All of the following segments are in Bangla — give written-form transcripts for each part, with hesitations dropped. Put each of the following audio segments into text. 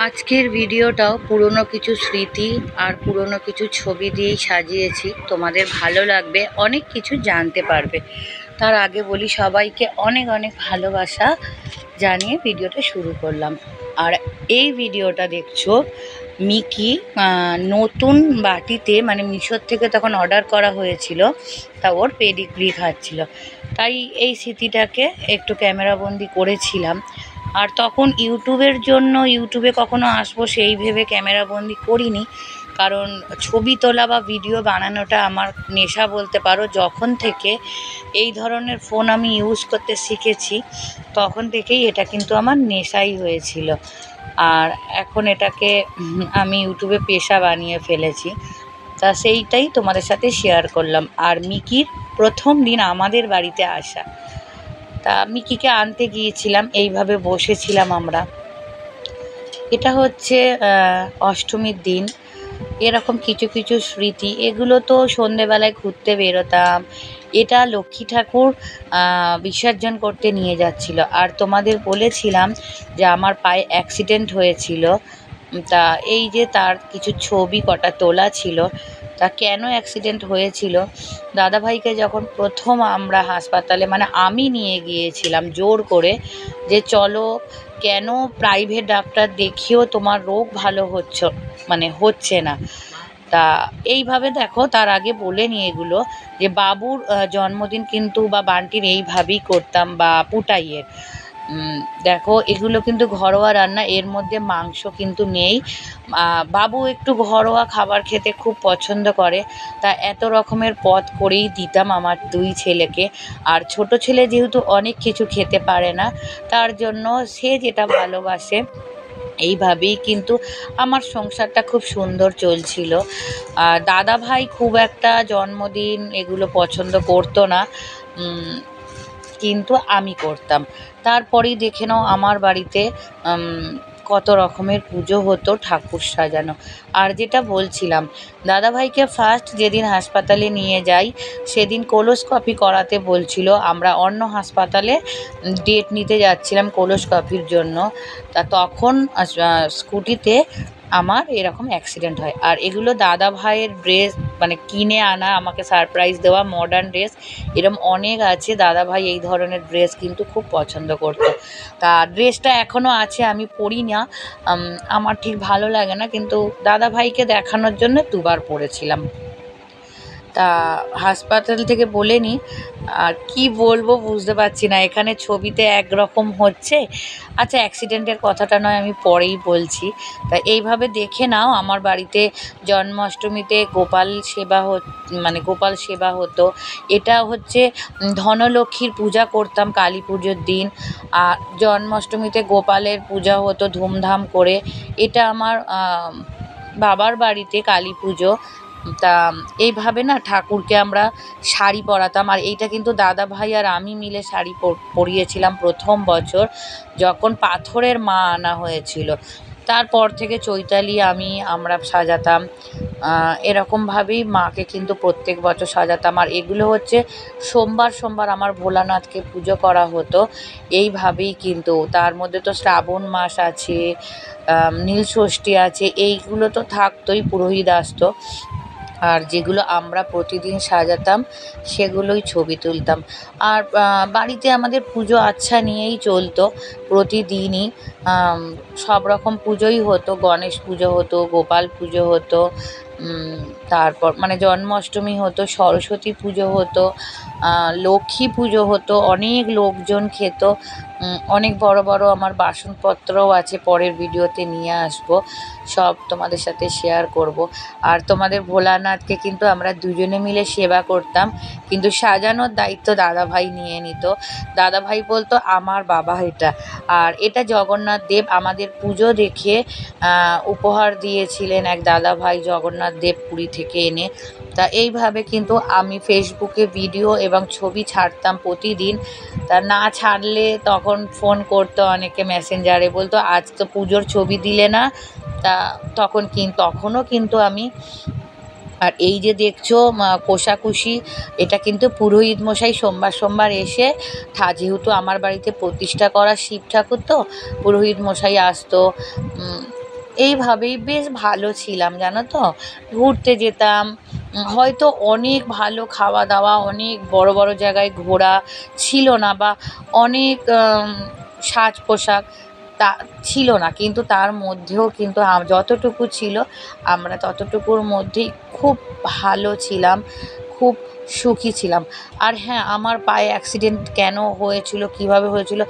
আজকের ভিডিওটাও পুরনো কিছু স্মৃতি আর পুরনো কিছু ছবি দিয়েই সাজিয়েছি। তোমাদের ভালো লাগবে, অনেক কিছু জানতে পারবে। তার আগে বলি সবাইকে অনেক অনেক ভালোবাসা জানিয়ে ভিডিওটা শুরু করলাম। আর এই ভিডিওটা দেখছো মিকি নতুন বাটিতে, মানে মিশোর থেকে তখন অর্ডার করা হয়েছিল, তা ওর পেডিগ্রি খাচ্ছিল, তাই এই স্মৃতিটাকে একটু ক্যামেরাবন্দি করেছিলাম। আর তখন ইউটিউবের জন্য ইউটিউবে কখনো আসবো সেই ভেবে ক্যামেরাবন্দি করিনি, কারণ ছবি তোলা বা ভিডিও বানানোটা আমার নেশা বলতে পারো। যখন থেকে এই ধরনের ফোন আমি ইউজ করতে শিখেছি তখন থেকেই এটা কিন্তু আমার নেশাই হয়েছিল। আর এখন এটাকে আমি ইউটিউবে পেশা বানিয়ে ফেলেছি, তা সেইটাই তোমাদের সাথে শেয়ার করলাম। আর মিকির প্রথম দিন আমাদের বাড়িতে আসা, তা মিকিকে আনতে গিয়েছিলাম, এইভাবে বসেছিলাম আমরা। এটা হচ্ছে অষ্টমীর দিন। এরকম কিছু কিছু স্মৃতি, এগুলো তো সন্ধেবেলায় ঘুরতে বেরোতাম। এটা লক্ষ্মী ঠাকুর বিসর্জন করতে নিয়ে যাচ্ছিল। আর তোমাদের বলেছিলাম যে আমার পায়ে অ্যাক্সিডেন্ট হয়েছিল, তা এই যে তার কিছু ছবি কটা তোলা ছিল। তা কেন অ্যাক্সিডেন্ট হয়েছিল, দাদাভাইকে যখন প্রথম আমরা হাসপাতালে, মানে আমি নিয়ে গিয়েছিলাম জোর করে, যে চলো, কেন প্রাইভেট ডাক্তার দেখিয়েও তোমার রোগ ভালো হচ্ছে না। তা এইভাবে দেখো, তার আগে বলে নিয়ে এগুলো যে বাবুর জন্মদিন কিন্তু বা বান্টির এইভাবেই করতাম, বা পুটাইয়ের। দেখো এগুলো কিন্তু ঘরোয়া রান্না, এর মধ্যে মাংস কিন্তু নেই। বাবু একটু ঘরোয়া খাবার খেতে খুব পছন্দ করে, তা এত রকমের পদ করেই দিতাম আমার দুই ছেলেকে। আর ছোট ছেলে যেহেতু অনেক কিছু খেতে পারে না, তার জন্য সে যেটা ভালোবাসে এইভাবেই কিন্তু আমার সংসারটা খুব সুন্দর চলছিল। দাদা ভাই খুব একটা জন্মদিন এগুলো পছন্দ করতো না, কিন্তু আমি করতাম। তারপরেই দেখে নাও আমার বাড়িতে কত রকমের পুজো হতো, ঠাকুর সাজানো। আর যেটা বলছিলাম, দাদাভাইকে ফার্স্ট যেদিন হাসপাতালে নিয়ে যাই সেদিন কোলোস্কপি করাতে বলছিল। আমরা অন্য হাসপাতালে ডেট নিতে যাচ্ছিলাম কোলোস্কপির জন্য, তা তখন স্কুটিতে আমার এরকম অ্যাক্সিডেন্ট হয়। আর এগুলো দাদা ভাইয়ের ড্রেস, মানে কিনে আনা, আমাকে সারপ্রাইজ দেওয়া মডার্ন ড্রেস, এরকম অনেক আছে। দাদা ভাই এই ধরনের ড্রেস কিন্তু খুব পছন্দ করতো। তা ড্রেসটা এখনও আছে, আমি পরি না, আমার ঠিক ভালো লাগে না, কিন্তু দাদা ভাইকে দেখানোর জন্য দুবার পরেছিলাম। তা হাসপাতাল থেকে বলে নি, আর কি বলবো বুঝতে পারছি না, এখানে ছবিতে একরকম হচ্ছে। আচ্ছা, অ্যাক্সিডেন্টের কথাটা নয়, আমি পরেই বলছি। তা এইভাবে দেখে নাও আমার বাড়িতে জন্মাষ্টমীতে গোপাল সেবা হতো। এটা হচ্ছে ধনলক্ষ্মীর পূজা করতাম কালী পুজোর দিন, আর জন্মাষ্টমীতে গোপালের পূজা হতো ধুমধাম করে। এটা আমার বাবার বাড়িতে কালী পুজো। তা এইভাবে না ঠাকুরকে আমরা শাড়ি পরাতাম। আর এইটা কিন্তু দাদা ভাই আর আমি মিলে শাড়ি পরিয়েছিলাম প্রথম বছর, যখন পাথরের মা আনা হয়েছিল। তারপর থেকে চৈতালি আমরা সাজাতাম, এরকমভাবেই মাকে কিন্তু প্রত্যেক বছর সাজাতাম। আর এগুলো হচ্ছে সোমবার সোমবার আমার ভোলানাথকে পুজো করা হতো এইভাবেই কিন্তু। তার মধ্যে তো শ্রাবণ মাস আছে, নীলষষ্ঠী আছে, এইগুলো তো থাকতোই, পুরোহিত আসতো। আর যেগুলো আমরা প্রতিদিন সাজাতাম সেগুলোই ছবি তুলতাম। আর বাড়িতে আমাদের পুজো আচ্ছা নিয়েই চলতো প্রতিদিনই। সব রকম পুজোই হতো, গণেশ পুজো হতো, গোপাল পুজো হতো, তারপর মানে জন্মাষ্টমী হতো, সরস্বতী পুজো হতো, লক্ষ্মী পুজো হতো, অনেক লোকজন খেত। অনেক বড় বড় আমার বাসনপত্রও আছে, পরের ভিডিওতে নিয়ে আসবো, সব তোমাদের সাথে শেয়ার করব। আর তোমাদের ভোলানাথকে কিন্তু আমরা দুজনে মিলে সেবা করতাম, কিন্তু সাজানোর দায়িত্ব দাদাভাই নিয়ে নিত। দাদাভাই বলতো আমার বাবা এটা। আর এটা জগন্নাথ দেব আমাদের পুজো দেখে উপহার দিয়েছিলেন এক দাদাভাই, জগন্নাথ দেব পুরী থেকে এনে। তা এইভাবে কিন্তু আমি ফেসবুকে ভিডিও এবং ছবি ছাড়তাম প্রতিদিন। তা না ছাড়লে তখন ফোন করতো অনেকে মেসেঞ্জারে, বলতো আজ তো পুজোর ছবি দিলে না। তা তখনও কিন্তু আমি, আর এই যে দেখছো কোষাকুষি, এটা কিন্তু পুরোহিত মশাই সোমবার সোমবার এসে, যেহেতু আমার বাড়িতে প্রতিষ্ঠা করা শিব ঠাকুর, তো পুরোহিত মশাই আসতো, এইভাবেই বেশ ভালো ছিলাম জানো তো। ঘুরতে যেতাম, হয়তো অনেক ভালো খাওয়া দাওয়া, অনেক বড় বড় জায়গায় ঘোরা ছিল না, বা অনেক সাজ পোশাক তা ছিল না, কিন্তু তার মধ্যেও কিন্তু যতটুকু ছিল আমরা ততটুকুর মধ্যেই খুব ভালো ছিলাম, খুব সুখী ছিলাম। আর হ্যাঁ, আমার পায়ে অ্যাক্সিডেন্ট কেন হয়েছিল, কিভাবে হয়েছিল,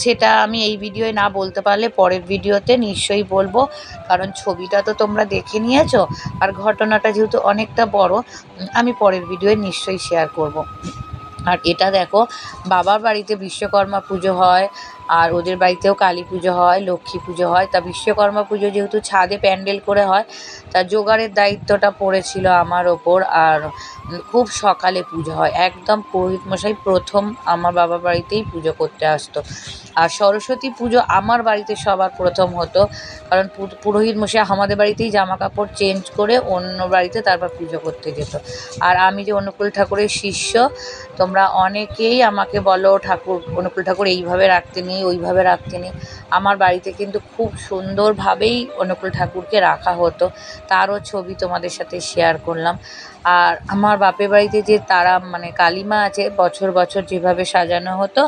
সেটা আমি এই ভিডিওয় না বলতে পারলে পরের ভিডিওতে নিশ্চয়ই বলবো, কারণ ছবিটা তো তোমরা দেখে নিয়েছো, আর ঘটনাটা যেহেতু অনেকটা বড়, আমি পরের ভিডিওয় নিশ্চয়ই শেয়ার করব। আর এটা দেখো, বাবার বাড়িতে বিশ্বকর্মা পুজো হয়, আর ওদের বাড়িতেও কালী পুজো হয়, লক্ষ্মী পুজো হয়। তা বিশ্বকর্মা পুজো যেহেতু ছাদে প্যান্ডেল করে হয়, তা জোগাড়ের দায়িত্বটা পড়েছিল আমার ওপর। আর খুব সকালে পুজো হয়, একদম পুরোহিত মশাই প্রথম আমার বাবার বাড়িতেই পুজো করতে আসতো। আর সরস্বতী পুজো আমার বাড়িতে সবার প্রথম হতো, কারণ পুরোহিত মশাই আমাদের বাড়িতেই জামা কাপড় চেঞ্জ করে অন্য বাড়িতে তারপর পুজো করতে যেত। আর আমি যে অনুকূল ঠাকুরের শিষ্য, তোমরা অনেকেই আমাকে বলো অনুকূল ঠাকুর এইভাবে রাখতে নেই, ওইভাবে রাখতে নেই। আমার বাড়িতে কিন্তু খুব সুন্দরভাবেই অনুকূল ঠাকুরকে রাখা হতো, তারও ছবি তোমাদের সাথে শেয়ার করলাম। আর আমার বাপের বাড়িতে যে তারা মানে কালীমা আছে, বছর বছর যেভাবে সাজানো হতো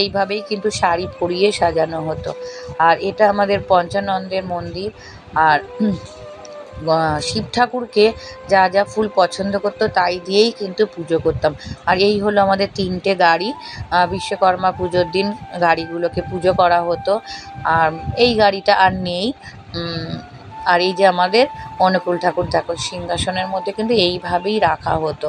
এইভাবেই কিন্তু শাড়ি পরিয়ে সাজানো হতো। আর এটা আমাদের পঞ্চানন্দের মন্দির। আর শিব ঠাকুরকে যা যা ফুল পছন্দ করতো তাই দিয়েই কিন্তু পুজো করতাম। আর এই হলো আমাদের 3টে গাড়ি, বিশ্বকর্মা পুজোর দিন গাড়িগুলোকে পুজো করা হতো। আর এই গাড়িটা আর নেই। আর এই যে আমাদের অনুকূল ঠাকুর দেখো, সিংহাসনের মধ্যে কিন্তু এইভাবেই রাখা হতো।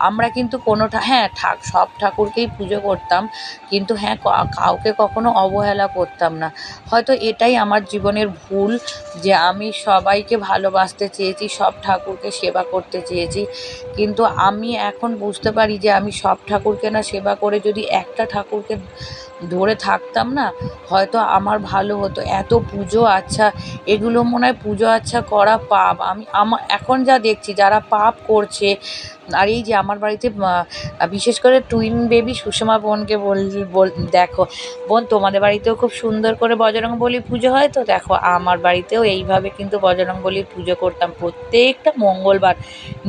আমরা কিন্তু কোনো হ্যাঁ সব ঠাকুরকেই পুজো করতাম, কিন্তু হ্যাঁ কাউকে কখনো অবহেলা করতাম না। হয়তো এটাই আমার জীবনের ভুল, যে আমি সবাইকে ভালোবাসতে চেয়েছি, সব ঠাকুরকে সেবা করতে চেয়েছি, কিন্তু আমি এখন বুঝতে পারি যে আমি সব ঠাকুরকে না সেবা করে যদি একটা ঠাকুরকে ধরে থাকতাম না, হয়তো আমার ভালো হতো। এত পুজো আচ্ছা, এগুলো মনে হয় পুজো আচ্ছা করা পাপ। আমার এখন যা দেখছি যারা পাপ করছে, আর এই যে আমার বাড়িতে বিশেষ করে টুইন বেবি সুষমা বোনকে দেখো বোন, তোমাদের বাড়িতেও খুব সুন্দর করে বজরংবলী পুজো হয় তো, দেখো আমার বাড়িতেও এইভাবে কিন্তু বজরংবলীর পুজো করতাম, প্রত্যেকটা মঙ্গলবার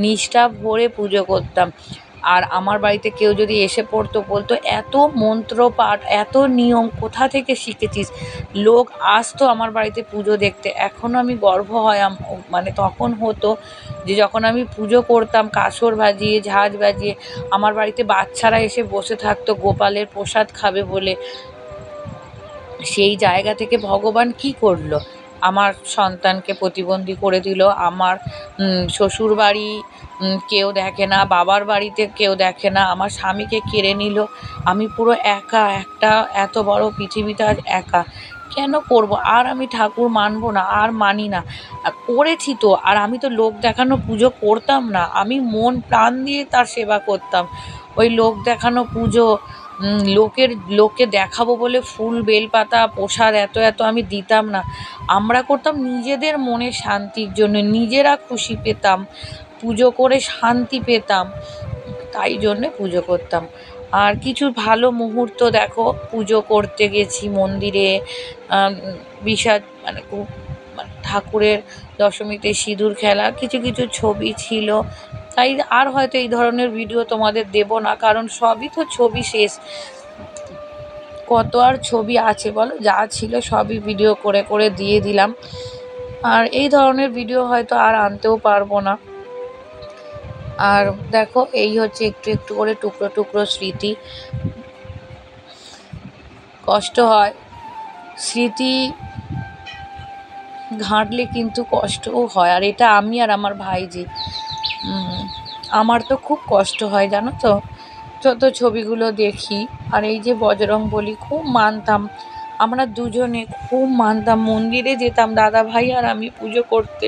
নিষ্ঠা ভরে পুজো করতাম। আর আমার বাড়িতে কেউ যদি এসে পড়তো, বলতো এত মন্ত্র পাঠ, এত নিয়ম কোথা থেকে শিখেছিস। লোক আসতো আমার বাড়িতে পুজো দেখতে। এখনও আমি গর্ব হয়, মানে তখন হতো যে যখন আমি পুজো করতাম কাসর বাজিয়ে, ঝাঁঝ বাজিয়ে, আমার বাড়িতে বাচ্চারা এসে বসে থাকতো গোপালের প্রসাদ খাবে বলে। সেই জায়গা থেকে ভগবান কি করলো, আমার সন্তানকে প্রতিবন্ধী করে দিল। আমার শ্বশুর বাড়ি কেউ দেখে না, বাবার বাড়িতে কেউ দেখে না, আমার স্বামীকে কেড়ে নিল। আমি পুরো একা, একটা এত বড় পৃথিবীতে আজ একা। কেন করব? আর আমি ঠাকুর মানব না, আর মানি না। করেছি তো, আর আমি তো লোক দেখানো পুজো করতাম না, আমি মন প্রাণ দিয়ে তার সেবা করতাম। ওই লোক দেখানো পুজো, লোককে দেখাবো বলে ফুল বেলপাতা প্রসাদ এত এত আমি দিতাম না। আমরা করতাম নিজেদের মনের শান্তির জন্য, নিজেরা খুশি পেতাম, পুজো করে শান্তি পেতাম, তাই জন্যে পুজো করতাম। আর কিছু ভালো মুহূর্ত দেখো, পুজো করতে গেছি মন্দিরে, মানে খুব ঠাকুরের দশমীতে সিঁদুর খেলা, কিছু কিছু ছবি ছিল। তাই আর হয়তো এই ধরনের ভিডিও তোমাদের দেব না, কারণ সবই তো ছবি শেষ, কত আর ছবি আছে বলো, যা ছিল সবই ভিডিও করে করে দিয়ে দিলাম। আর এই ধরনের ভিডিও হয়তো আর আনতেও পারবো না। আর দেখো, এই হচ্ছে একটু একটু করে টুকরো টুকরো স্মৃতি। কষ্ট হয়, স্মৃতি ঘাঁটলে কিন্তু কষ্টও হয়। আর এটা আমি আর আমার ভাইজি, আমার তো খুব কষ্ট হয় জানো তো, যত ছবিগুলো দেখি। আর এই যে বজরংবলী খুব মানতাম, আমরা দুজনে খুব মানতাম, মন্দিরে যেতাম দাদা ভাই আর আমি পুজো করতে,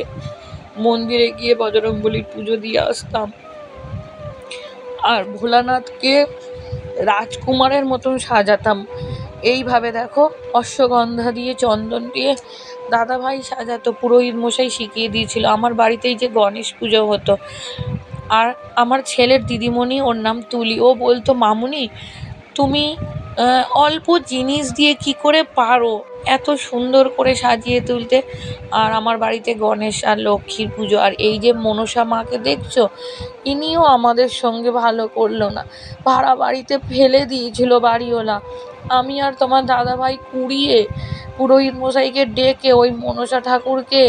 মন্দিরে গিয়ে বজরংবলীর পুজো দিয়ে আসতাম। আর ভোলানাথকে রাজকুমারের মতন সাজাতাম। এইভাবে দেখো, অশ্বগন্ধা দিয়ে চন্দন দিয়ে দাদাভাই সাজাতো, পুরোহিত মশাই শিখিয়ে দিয়েছিল। আমার বাড়িতেই যে গণেশ পুজো হতো, আর আমার ছেলের দিদিমণি, ওর নাম তুলি, ও বলতো মামুনি তুমি অল্প জিনিস দিয়ে কি করে পারো এত সুন্দর করে সাজিয়ে তুলতে। আর আমার বাড়িতে গণেশ আর লক্ষ্মীর পুজো, আর এই যে মনসা মাকে দেখছো, ইনিও আমাদের সঙ্গে ভালো করলো না, ভাড়া বাড়িতে ফেলে দিয়েছিল বাড়িওয়ালা। আমি আর তোমার দাদাভাই কুড়িয়ে পুরোহিত মশাইকে ডেকে ওই মনসা ঠাকুরকে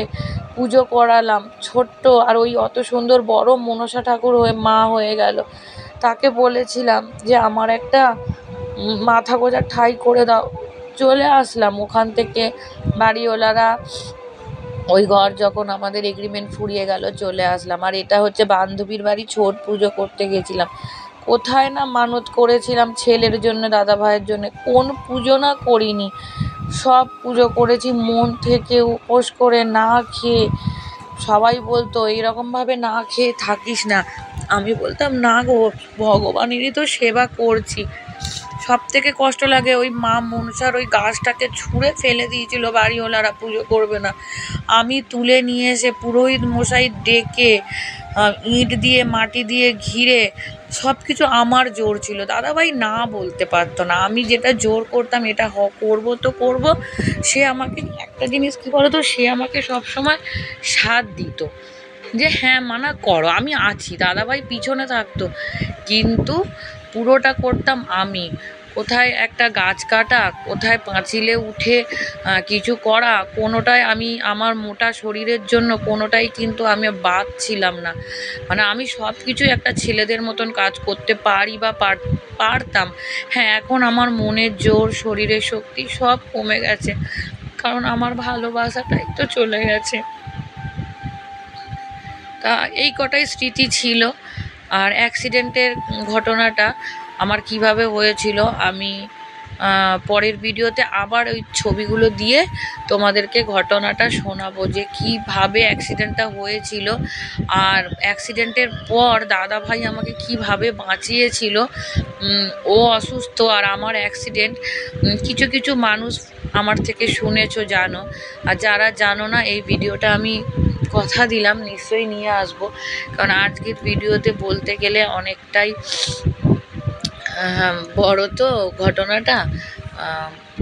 পুজো করালাম ছোট্ট, আর ওই অত সুন্দর বড় মনসা ঠাকুর হয়ে মা হয়ে গেল। তাকে বলেছিলাম যে আমার একটা মাথা গোঁজার ঠাঁই করে দাও, চলে আসলাম ওখান থেকে। বাড়িওয়ালারা ওই ঘর যখন আমাদের এগ্রিমেন্ট ফুরিয়ে গেল চলে আসলাম। আর এটা হচ্ছে বান্ধবীর বাড়ি, ছট পুজো করতে গেছিলাম। কোথায় না মানত করেছিলাম ছেলের জন্য, দাদা ভাইয়ের জন্য, কোন পুজো না করিনি, সব পুজো করেছি মন থেকে উপোস করে না খেয়ে। সবাই বলতো এইরকমভাবে না খেয়ে থাকিস না, আমি বলতাম না গো, ভগবানেরই তো সেবা করছি। সব থেকে কষ্ট লাগে ওই মা মনসার ওই গাছটাকে ছুঁড়ে ফেলে দিয়েছিল বাড়িওয়ালারা, পুজো করবে না। আমি তুলে নিয়ে এসে পুরোহিত মশাই ডেকে ইট দিয়ে মাটি দিয়ে ঘিরে সব কিছু আমার জোর ছিল, দাদাভাই না বলতে পারতো না। আমি যেটা জোর করতাম এটা করবো তো করবো, সে আমাকে একটা জিনিস কী বলতো, সে আমাকে সবসময় সাথ দিত যে হ্যাঁ মানা করো, আমি আছি। দাদাভাই পিছনে থাকতো, কিন্তু পুরোটা করতাম আমি। কোথায় একটা গাছ কাটা, কোথায় পাঁচিলে উঠে কিছু করা, কোনোটাই আমি আমার মোটা শরীরের জন্য কোনোটাই কিন্তু আমি বাদ ছিলাম না। মানে আমি সব কিছুই একটা ছেলেদের মতন কাজ করতে পারি বা পারতাম। হ্যাঁ, এখন আমার মনের জোর, শরীরের শক্তি সব কমে গেছে, কারণ আমার ভালোবাসাটাই তো চলে গেছে। তা এই কটাই স্মৃতি ছিল। আর অ্যাক্সিডেন্টের ঘটনাটা আমার কিভাবে হয়েছিল আমি পরের ভিডিওতে আবার ওই ছবিগুলো দিয়ে তোমাদেরকে ঘটনাটা শোনাবো যে কিভাবে অ্যাক্সিডেন্টটা হয়েছিল, আর অ্যাক্সিডেন্টের পর দাদাভাই আমাকে কিভাবে বাঁচিয়েছিল। ও অসুস্থ আর আমার অ্যাক্সিডেন্ট, কিছু কিছু মানুষ আমার থেকে শুনেছো, জানো। আর যারা জানো না, এই ভিডিওটা আমি কথা দিলাম নিশ্চয়ই নিয়ে আসবো, কারণ আজকের ভিডিওতে বলতে গেলে অনেকটাই বড় তো ঘটনাটা।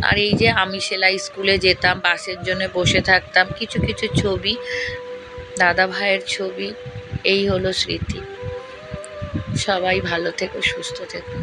আর এই যে আমি সেলাই স্কুলে যেতাম, বাসের জন্য বসে থাকতাম, কিছু কিছু ছবি, দাদা ভাইয়ের ছবি, এই হলো স্মৃতি। সবাই ভালো থেকো, সুস্থ থেকো।